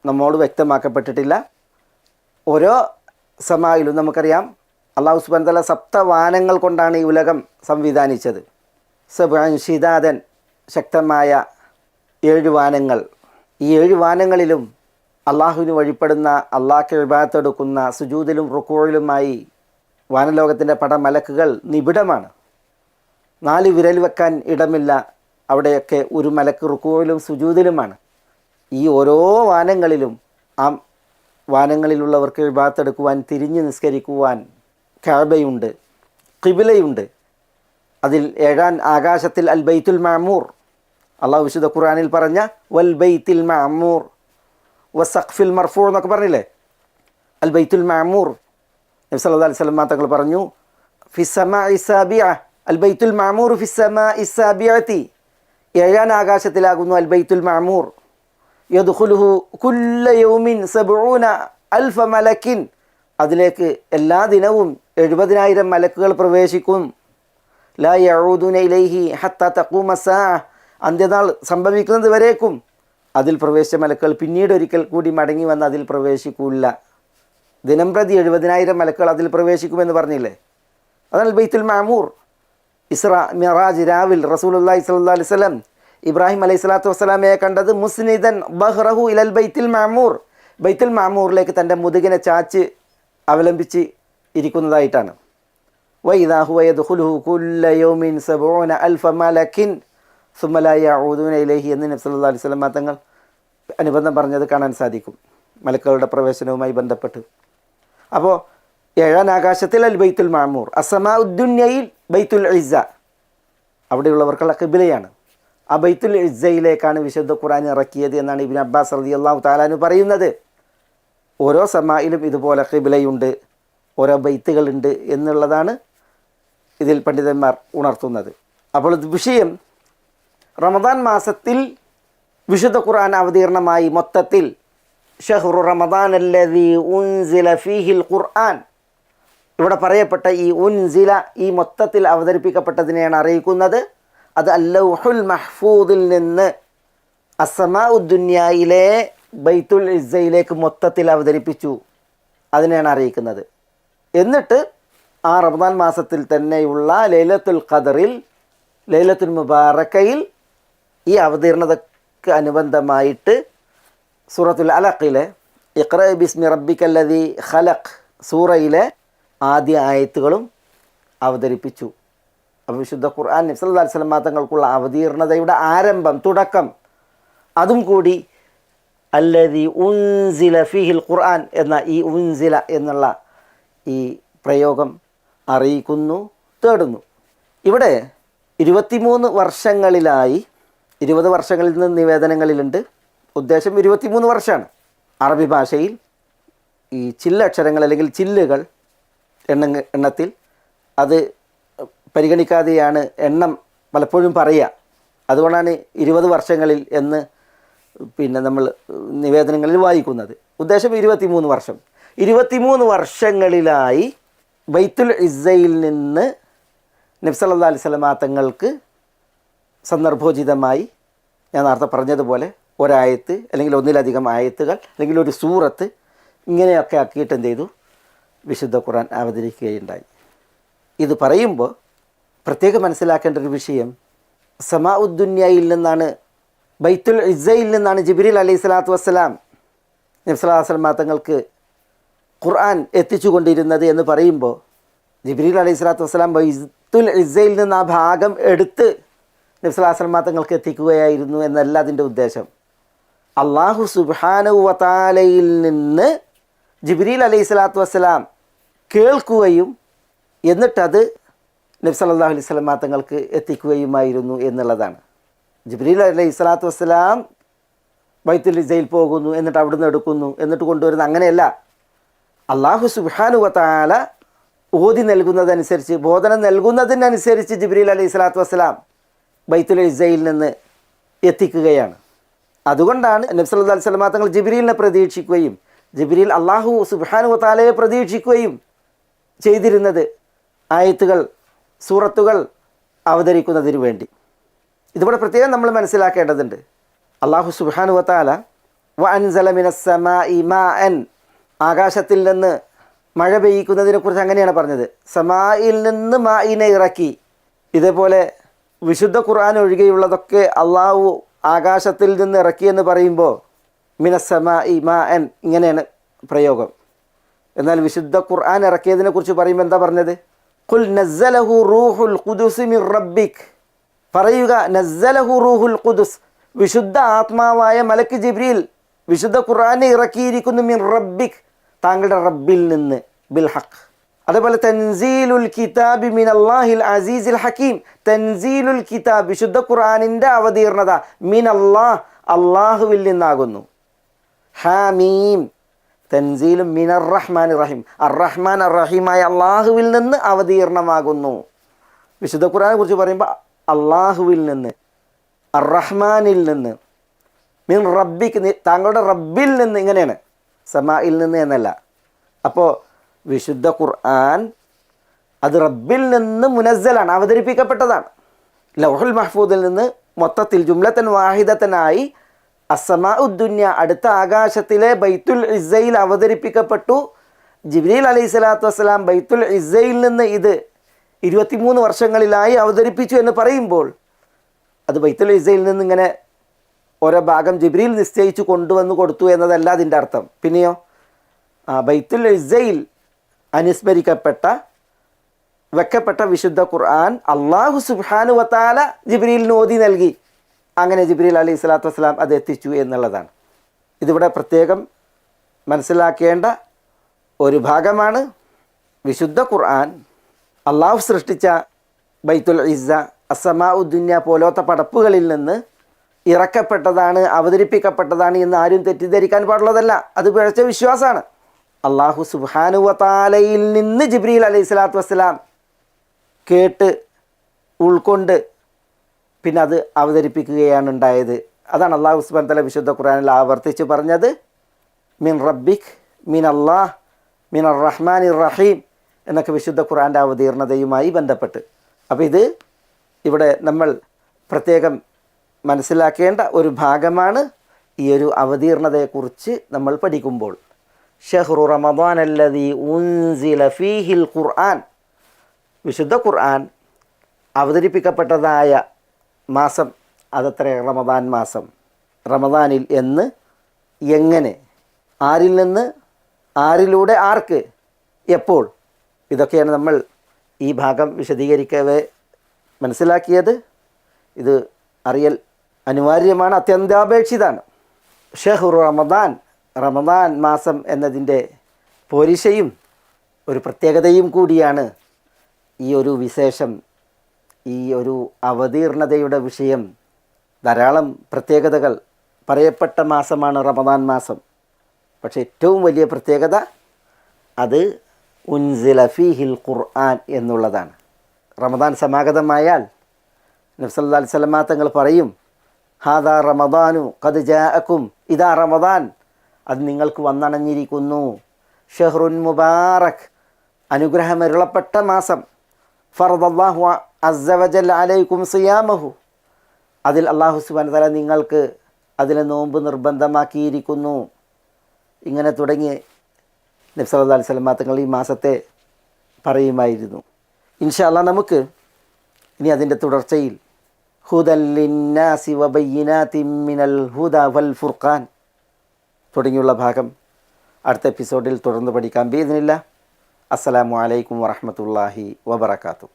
B: നമ്മോട് വ്യക്തമാക്കപ്പെട്ടിട്ടില്ല. ഓരോ സമായിലും നമുക്കറിയാം അല്ലാഹു സുബ്ഹാനഹു വ തആല 7 വാനങ്ങൾ കൊണ്ടാണ് ഈ ഉലകം സംവിധാനിച്ചത്. സബ്അൻ ശിദാദൻ, ശക്തമായ 7 വാനങ്ങൾ. ഈ 7 വാനങ്ങളിലും അള്ളാഹുവിന് വഴിപ്പെടുന്ന, അള്ളാഹ്ക്ക് ഇബാദത്തെടുക്കുന്ന, സുജൂദിലും റുക്കൂയിലുമായി വാനലോകത്തിൻ്റെ മലക്കുകൾ നിബിഡമാണ്. 4 വിരൽ വെക്കാൻ ഇടമില്ല. അവിടെയൊക്കെ ഒരു മലക്ക് റുക്കൂയിലും സുജൂദിലുമാണ്. ഈ ഓരോ വാനങ്ങളിലും ആ വാനങ്ങളിലുള്ളവർക്ക് ഇബാദത്തെടുക്കുവാൻ, തിരിഞ്ഞ് നിസ്കരിക്കുവാൻ കഅബയുണ്ട്, ഖിബ്ലയുണ്ട്. അതിൽ 7-ാം ആകാശത്തിൽ അൽ ബൈത്തുൽ മഅമൂർ, അള്ളാഹു വിശുദ്ധ ഖുർആനിൽ പറഞ്ഞ വൽ ബൈത്തിൽ മഅമൂർ വസഖ്ഫിൽ മർഫൂ എന്നൊക്കെ പറഞ്ഞില്ലേ. അൽ ബൈത്തുൽ മഅമൂർ നബി സല്ലല്ലാഹു അലൈഹി വസല്ലം തങ്ങൾ പറഞ്ഞു ഫിസ്സമാഇ സാബിഅ, അൽ ബൈത്തുൽ മഅമൂർ ഫിസ്സമാഇ സാബിഅതി, 7-ാം ആകാശത്തിലാകുന്നു അൽ ബൈത്തുൽ മഅമൂർ. യദ്ഖുലുഹു കുല്ല യൗമിൻ 70,000 മലക്കിൻ, അതിലേക്ക് എല്ലാ ദിനവും 70,000 മലക്കുകൾ പ്രവേശിക്കും. ലാ യഊദൂന ഇലൈഹി ഹത്താ തഖൂമ സാഅ, അന്ത്യനാൾ സംഭവിക്കുന്നത് വരേക്കും അതിൽ പ്രവേശിച്ച മലക്കുകൾ പിന്നീട് ഒരിക്കൽ കൂടി മടങ്ങി വന്ന് അതിൽ പ്രവേശിക്കില്ല. ദിനം പ്രതി 70,000 മലക്കുകൾ അതിൽ പ്രവേശിക്കുമെന്ന് പറഞ്ഞില്ലേ. അതാണ് ബൈത്തുൽ മഅമൂർ. ഇസ്രാ മിറാജ് രാവിൽ റസൂലുള്ളാഹി സ്വല്ലല്ലാഹു അലൈഹി വസല്ലം ഇബ്രാഹിം അലൈഹി സ്വലാത്തു വസ്സലാമയെ കണ്ടത് മുസ്നിദൻ ബഹ്റഹു ഇലൽ ബൈത്തുൽ മഅമൂർ, ബൈത്തുൽ മഅമൂറിലേക്ക് തൻ്റെ മുതുകിനെ ചാച്ച് അവലംബിച്ച് ഇരിക്കുന്നതായിട്ടാണ്. വഇദാ ഹുവ യദ്ഖുലുഹു കുല്ല യൗമിൻ 70,000 മലക്കിൻ സുമ്മ ലാ യഊദൂന ഇലൈഹി എന്ന് നബി സല്ലല്ലാഹു അലൈഹി വസല്ലം തങ്ങൾ അനുബന്ധം പറഞ്ഞത് കാണാൻ സാധിക്കും മലക്കുകളുടെ പ്രവേശനവുമായി ബന്ധപ്പെട്ട്. അപ്പോൾ 7-ാം ആകാശത്തിൽ അൽ ബൈത്തുൽ മഅമൂർ, അസ്സമാഉദ്ദുന്യയിൽ ബൈത്തുൽ ഇസ്സ, അവിടെയുള്ളവർക്കുള്ള ഖിബ്ലയാണ്. ആ ബൈത്തുൽ ഇസ്സയിലേക്കാണ് വിശുദ്ധ ഖുർആൻ ഇറക്കിയത് എന്നാണ് ഇബ്നു അബ്ബാസ് റളിയല്ലാഹു തആല അൻഹു പറയുന്നത്. ഓരോ സമായിലും ഇതുപോലെ ഖിബ്ലയുണ്ട്, ഓരോ ബൈത്തുകളുണ്ട് എന്നുള്ളതാണ് ഇതിൽ പണ്ഡിതന്മാർ ഉണർത്തുന്നത്. അപ്പോൾ വിഷയം റമദാൻ മാസത്തിൽ വിശുദ്ധ ഖുർആൻ അവതീർണമായി മൊത്തത്തിൽ ഷഹ്റു റമദാൻ അല്ലദീ ഉൻസില ഫീഹിൽ ഖുർആൻ, ഇവിടെ പറയപ്പെട്ട ഈ ഉൻസില, ഈ മൊത്തത്തിൽ അവതരിപ്പിക്കപ്പെട്ടതിനെയാണ് അറിയിക്കുന്നത്. അത് അല്ലൗഹുൽ മഹ്ഫൂദിൽ നിന്ന് അസ്സമാഉദ്ദുന്യയിലെ ബൈത്തുൽ ഇസ്സയിലേക്ക് മൊത്തത്തിൽ അവതരിപ്പിച്ചു, അതിനെയാണ് അറിയിക്കുന്നത്. എന്നിട്ട് ആ റമദാൻ മാസത്തിൽ തന്നെയുള്ള ലൈലത്തുൽ ഖദറിൽ, ലൈലത്തുൽ മുബാറക്കയിൽ ഈ അവതീർണതയ്ക്ക് അനുബന്ധമായിട്ട് സൂറത്തുൽ അലഖിലെ ഇഖ്റ ബിസ്മി റബ്ബിക്കല്ലദീ ഖലഖ് സൂറയിലെ ആദ്യ ആയത്തുകളും അവതരിപ്പിച്ചു. അപ്പോൾ വിശുദ്ധ ഖുർആൻ നബി സല്ലല്ലാഹു അലൈഹി വസല്ലം തങ്ങൾക്കുള്ള അവതീർണതയുടെ ആരംഭം, തുടക്കം, അതും കൂടി അല്ലദീ ഉൻസില ഫീഹിൽ ഖുർആൻ എന്ന ഈ ഉൻസില എന്നുള്ള ഈ പ്രയോഗം അറിയിക്കുന്നു, തേടുന്നു. ഇവിടെ 23 വർഷങ്ങളിലായി, 20 വർഷങ്ങളിൽ നിന്ന് നിവേദനങ്ങളിലുണ്ട്, ഉദ്ദേശം 23 വർഷമാണ്. അറബി ഭാഷയിൽ ഈ ചില്ലക്ഷരങ്ങൾ അല്ലെങ്കിൽ ചില്ലുകൾ എണ്ണത്തിൽ അത് പരിഗണിക്കാതെയാണ് എണ്ണം പലപ്പോഴും പറയുക. അതുകൊണ്ടാണ് 20 വർഷങ്ങളിൽ എന്ന് നമ്മൾ നിവേദനങ്ങളിൽ വായിക്കുന്നത്. ഉദ്ദേശം 23 വർഷം. 23 വർഷങ്ങളിലായി ബൈത്തുൽ ഇസ്സയിൽ നിന്ന് നബി സല്ലല്ലാഹു അലൈഹി വസല്ലം തങ്ങൾക്ക് സന്ദർഭോചിതമായി ഞാൻ നേരത്തെ പറഞ്ഞതുപോലെ ഒരായത്ത് അല്ലെങ്കിൽ ഒന്നിലധികം ആയത്തുകൾ അല്ലെങ്കിൽ ഒരു സൂറത്ത് ഇങ്ങനെയൊക്കെ ആക്കിയിട്ട് എന്ത് ചെയ്തു, വിശുദ്ധ ഖുർആൻ അവതരിക്കുകയുണ്ടായി. ഇത് പറയുമ്പോൾ പ്രത്യേകം മനസ്സിലാക്കേണ്ട ഒരു വിഷയം, സമാഉദ്ദുന്യയിൽ നിന്നാണ്, ബൈത്തുൽ ഇസ്സയിൽ നിന്നാണ് ജിബ്രീൽ അലൈഹി സ്വലാത്തു വസ്സലാം നബി സല്ലല്ലാഹു അലൈഹി വസല്ലം തങ്ങൾക്ക് ഖുർആൻ എത്തിച്ചു കൊണ്ടിരുന്നത് എന്ന് പറയുമ്പോൾ ജിബ്രീൽ അലൈഹി സ്വലാത്തു വസ്സലാം ബൈത്തുൽ ഇസ്സയിൽ നിന്ന് ആ ഭാഗം എടുത്ത് നബി സല്ലല്ലാഹു അലൈഹി വസല്ലം തങ്ങൾക്ക് എത്തിക്കുകയായിരുന്നു എന്നല്ല അതിൻ്റെ ഉദ്ദേശം. അല്ലാഹു സുബ്ഹാനഹു വ തആലയിൽ നിന്ന് ജിബ്രീൽ അലൈഹി സ്വലാത്തു വസ്സലാം കേൾക്കുകയും എന്നിട്ടത് നബി സല്ലല്ലാഹു അലൈഹി വസല്ലം തങ്ങൾക്ക് എത്തിക്കുകയുമായിരുന്നു എന്നുള്ളതാണ്. ജിബ്രീൽ അലൈഹി സ്വലാത്തു വസ്സലാം ബൈത്തുൽ ഇസ്സയിൽ പോകുന്നു, എന്നിട്ട് അവിടുന്ന് എടുക്കുന്നു, എന്നിട്ട് കൊണ്ടുവരുന്നു, അങ്ങനെയല്ല. അല്ലാഹു സുബ്ഹാനഹു വ തആല ഓതി നൽകുന്നതനുസരിച്ച്, ബോധനം നൽകുന്നതിനനുസരിച്ച് ജിബ്രീൽ അലൈഹി സ്വലാത്തു വസ്സലാം ബൈത്തുൽ ഇസ്സയിൽ നിന്ന് എത്തിക്കുകയാണ്. അതുകൊണ്ടാണ് നബി സല്ലല്ലാഹു അലൈഹി വസല്ലം തങ്ങൾ ജിബ്രീലിനെ പ്രതീക്ഷിക്കുകയും ജിബ്രീൽ അല്ലാഹു സുബ്ഹാനഹു വ തആലയെ പ്രതീക്ഷിക്കുകയും ചെയ്തിരുന്നത് ആയത്തുകൾ, സൂറത്തുകൾ അവതരിക്കുന്നതിന് വേണ്ടി. ഇതിവിടെ പ്രത്യേകം നമ്മൾ മനസ്സിലാക്കേണ്ടതുണ്ട്. അല്ലാഹു സുബ്ഹാനഹു വ തആല വ അൻസല മിനസ് സമാഇ മാഅൻ, ആകാശത്തിൽ നിന്ന് മഴ പെയ്യിക്കുന്നതിനെക്കുറിച്ച് അങ്ങനെയാണ് പറഞ്ഞത്. സമായിൽ നിന്ന് മാഇനെ ഇറക്കി. ഇതേപോലെ വിശുദ്ധ ഖുർആൻ ഒഴികെയുള്ളതൊക്കെ അള്ളാഹു ആകാശത്തിൽ നിന്ന് ഇറക്കിയെന്ന് പറയുമ്പോൾ മിനസ്സമാഇ മാഅൻ, ഇങ്ങനെയാണ് പ്രയോഗം. എന്നാൽ വിശുദ്ധ ഖുർആൻ ഇറക്കിയതിനെ കുറിച്ച് പറയുമ്പോൾ എന്താ പറഞ്ഞത്? ഖുൽ നസ്സലഹു റൂഹുൽ ഖുദുസ് മിർ റബ്ബിക്, പറയുക നസ്സലഹു റൂഹുൽ ഖുദുസ്, വിശുദ്ധ ആത്മാവായ മലക്ക് ജിബ്രീൽ വിശുദ്ധ ഖുർആനെ ഇറക്കിയിരിക്കുന്നു മിർ റബ്ബിക്, താങ്കളുടെ റബ്ബിൽ നിന്ന്, ബിൽ ഹഖ്. അതേപോലെ തൻസീലുൽ കിതാബി മിനല്ലാഹിൽ അസീസിൽ ഹക്കീം, തൻസീലുൽ കിതാബ് വിശുദ്ധ ഖുർആനിൻ്റെ അവതീർണത മിനല്ലാഹ്, അള്ളാഹുവിൽ നിന്നാകുന്നു. ഹാമീം തൻസീലും മിനർ റഹ്മാൻ റഹീം, അർ-റഹ്മാൻ അർ-റഹീമായ അള്ളാഹുവിൽ നിന്ന് അവതീർണമാകുന്നു. വിശുദ്ധ ഖുർആനെ കുറിച്ച് പറയുമ്പോൾ അള്ളാഹുവിൽ നിന്ന്, അർ-റഹ്മാനിൽ നിന്ന്, മിൻ റബ്ബിക്ക് താങ്കളുടെ റബ്ബിൽ നിന്ന്, ഇങ്ങനെയാണ്, സമായിൽ നിന്ന് എന്നല്ല. അപ്പോൾ വിശുദ്ധ ഖുർആൻ അത് റബ്ബിൽ നിന്ന് മുനസ്സലാണ്, അവതരിപ്പിക്കപ്പെട്ടതാണ്. ലൗഹുൽ മഹ്ഫൂദിൽ നിന്ന് മൊത്തത്തിൽ ജുംലത്തൻ വാഹിദത്തനായി അസ്സമാഉദ്ദുന്യ, അടുത്ത ആകാശത്തിലെ ബൈത്തുൽ ഇസ്സയിൽ അവതരിപ്പിക്കപ്പെട്ടു. ജിബ്രീൽ അലൈഹി സ്വലാത്തു വസ്സലാം ബൈത്തുൽ ഇസ്സയിൽ നിന്ന് ഇത് 23 വർഷങ്ങളിലായി അവതരിപ്പിച്ചു എന്ന് പറയുമ്പോൾ അത് ബൈത്തുൽ ഇസ്സയിൽ നിന്ന് ഇങ്ങനെ ഓരോ ഭാഗം ജിബ്രീൽ നിശ്ചയിച്ചു കൊണ്ടുവന്ന് കൊടുത്തു എന്നതല്ല അതിൻ്റെ അർത്ഥം. പിന്നെയോ ബൈത്തുൽ ഇസ്സയിൽ അനുസ്മരിക്കപ്പെട്ട വെക്കപ്പെട്ട വിശുദ്ധ ഖുർആൻ അള്ളാഹു സുബ്ഹാനഹു വ തആല ജിബ്രീലിന് ഓതി നൽകി. അങ്ങനെ ജിബ്രീൽ അലൈഹി സ്വലാത്തു വസ്സലാം അത് എത്തിച്ചു എന്നുള്ളതാണ്. ഇതിവിടെ പ്രത്യേകം മനസ്സിലാക്കേണ്ട ഒരു ഭാഗമാണ്. വിശുദ്ധ ഖുർആൻ അള്ളാഹു സൃഷ്ടിച്ച ബൈത്തുൽ ഇസ്സ, അസ്സമാഉദ്ദുന്യ പോലത്തെ പടപ്പുകളിൽ നിന്ന് ഇറക്കപ്പെട്ടതാണ്, അവതരിപ്പിക്കപ്പെട്ടതാണ് എന്ന് ആരും തെറ്റിദ്ധരിക്കാൻ പാടുള്ളതല്ല. അത് പിഴച്ച വിശ്വാസമാണ്. അള്ളാഹു സുബ്ഹാനഹു വ തആലയിൽ നിന്ന് ജിബ്രീൽ അലൈഹി സ്വലാത്തു വസ്സലാം കേട്ട് ഉൾക്കൊണ്ട് പിന്നെ അത് അവതരിപ്പിക്കുകയാണ് ഉണ്ടായത്. അതാണ് അള്ളാഹു സുബ്ഹാനഹു വ തആല വിശുദ്ധ ഖുർആനിൽ ആവർത്തിച്ച് പറഞ്ഞത്, മിൻ റബ്ബിക്, മിൻ അല്ലാഹ്, മിൻ അർ റഹ്മാനിർ റഹീം എന്നൊക്കെ വിശുദ്ധ ഖുർആൻ്റെ അവതീർണതയുമായി ബന്ധപ്പെട്ട്. അപ്പോൾ ഇത് ഇവിടെ നമ്മൾ പ്രത്യേകം മനസ്സിലാക്കേണ്ട ഒരു ഭാഗമാണ്. ഈ ഒരു അവതീർണതയെക്കുറിച്ച് നമ്മൾ പഠിക്കുമ്പോൾ ഷഹ്റു റമദാൻ അല്ലദീ ഉൻസില ഫീഹിൽ ഖുർആൻ, വിശുദ്ധ ഖുർആൻ അവതരിപ്പിക്കപ്പെട്ടതായ മാസം അതത്ര റമദാൻ മാസം. റമദാനിൽ എന്ന്, എങ്ങനെ, ആരിൽ നിന്ന്, ആരിലൂടെ, ആർക്ക്, എപ്പോൾ, ഇതൊക്കെയാണ് നമ്മൾ ഈ ഭാഗം വിശദീകരിക്കവേ മനസ്സിലാക്കിയത്. ഇത് അറിയൽ അനിവാര്യമാണ്, അത്യന്താപേക്ഷിതമാണ്. ഷഹ്റു റമദാൻ, റമദാൻ മാസം എന്നതിൻ്റെ പോരിശയും ഒരു പ്രത്യേകതയും കൂടിയാണ് ഈ ഒരു വിശേഷം, ഈ ഒരു അവതീർണതയുടെ വിഷയം. ധാരാളം പ്രത്യേകതകൾ പറയപ്പെട്ട മാസമാണ് റമദാൻ മാസം. പക്ഷേ ഏറ്റവും വലിയ പ്രത്യേകത അത് ഉൻസില ഫീഹിൽ ഖുർആൻ എന്നുള്ളതാണ്. റമദാൻ സമാഗതമായാൽ നബി സല്ലല്ലാഹു അലൈഹി വസല്ലം തങ്ങൾ പറയും, ഹാദാ റമദാനു ഖദ് ജാഅക്കും, ഇതാ റമദാൻ, അത് നിങ്ങൾക്ക് വന്നണഞ്ഞിരിക്കുന്നു. ഷഹ്റുൻ മുബാറക്, അനുഗ്രഹമരുളപ്പെട്ട മാസം. ഫറദല്ലാഹു അസ്സ വജല്ല അലൈക്കും സിയാമഹു, അതിൽ അല്ലാഹു സുബ്ഹാനഹു വ തആല നിങ്ങൾക്ക് അതിലെ നോമ്പ് നിർബന്ധമാക്കിയിരിക്കുന്നു. ഇങ്ങനെ തുടങ്ങി നബി സല്ലല്ലാഹു അലൈഹി വസല്ലം തങ്ങൾ ഈ മാസത്തെ പറയുമായിരുന്നു. ഇൻഷാ അല്ലാഹ് നമുക്ക് ഇനി അതിൻ്റെ തുടർച്ചയിൽ ഹുദൻ ലിന്നാസി വബയ്യിനാതിൻ മിനൽ ഹുദാ വൽ ഫുർഖാൻ തുടങ്ങിയുള്ള ഭാഗം അടുത്ത എപ്പിസോഡിൽ തുടർന്ന് പഠിക്കാം. ബിഇദ്നില്ലാഹ്. അസ്സലാമു അലൈക്കും വറഹ്മത്തുള്ളാഹി വബറകാതുഹു.